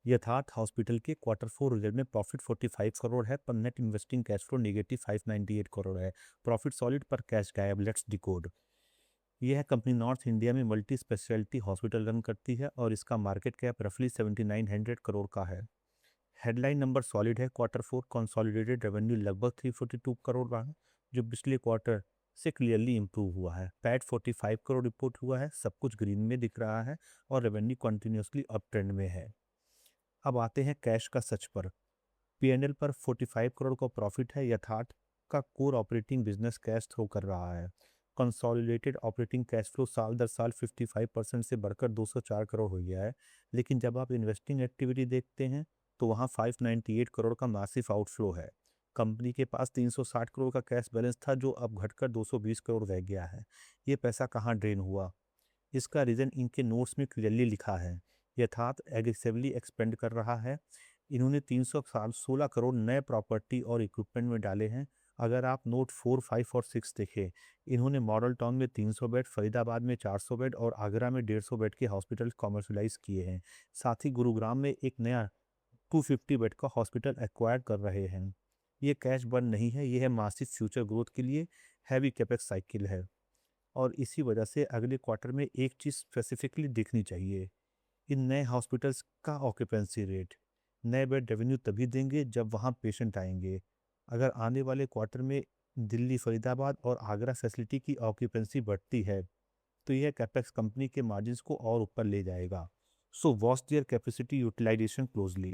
यथार्थ हॉस्पिटल के quarter four result में प्रॉफिट 45 करोड़ है पर net investing cash flow negative 598 crore है। प्रॉफिट सॉलिड पर कैश गायब। Let's decode. यह कंपनी नॉर्थ इंडिया में मल्टी स्पेशलिटी हॉस्पिटल रन करती है और इसका मार्केट कैप रफली 7900 करोड़ का है। हेडलाइन नंबर सॉलिड है। क्वार्टर फोर कंसोलिडेटेड रेवेन्यू लगभग 342 करोड़ रहा है, जो पिछले क्वार्टर से क्लियरली इंप्रूव हुआ है। पैट 45 करोड़ रिपोर्ट हुआ है, सब कुछ ग्रीन में दिख रहा है और रेवेन्यू कंटिन्यूसली अप ट्रेंड में है। अब आते हैं कैश का सच पर। पीएनएल पर 45 करोड़ का प्रॉफिट है। यथार्थ का core operating business cash throw कर रहा है। कंसोलिडेटेड ऑपरेटिंग कैश फ्लो साल दर साल 55% से बढ़कर 204 करोड़ हो गया है। लेकिन जब आप इन्वेस्टिंग एक्टिविटी देखते हैं तो वहाँ 598 करोड़ का मासिव आउटफ्लो है। कंपनी के पास 360 करोड़ का कैश बैलेंस था जो अब घटकर 220 करोड़ रह गया है। ये पैसा कहाँ ड्रेन हुआ? इसका रीज़न इनके नोट्स में क्लियरली लिखा है। यथार्थ एग्रेसिवली एक्सपेंड कर रहा है। इन्होंने 316 करोड़ नए प्रॉपर्टी और इक्विपमेंट में डाले हैं। अगर आप नोट 4, 5 और 6 देखें, इन्होंने मॉडल टाउन में 300 बेड, फरीदाबाद में 400 बेड और आगरा में 150 बेड के हॉस्पिटल कॉमर्शलाइज किए हैं। साथ ही गुरुग्राम में एक नया 250 बेड का हॉस्पिटल एक्वायर कर रहे हैं। ये कैश बर्न नहीं है, ये है मासिव फ्यूचर ग्रोथ के लिए हैवी कैपेक्स साइकिल है। और इसी वजह से अगले क्वार्टर में एक चीज़ स्पेसिफिकली देखनी चाहिए, इन नए हॉस्पिटल्स का ऑक्यूपेंसी रेट। नए बेड रेवेन्यू तभी देंगे जब वहाँ पेशेंट आएंगे। अगर आने वाले क्वार्टर में दिल्ली, फरीदाबाद और आगरा फैसिलिटी की ऑक्यूपेंसी बढ़ती है तो यह कैपेक्स कंपनी के मार्जिन्स को और ऊपर ले जाएगा। So watch their capacity utilisation closely.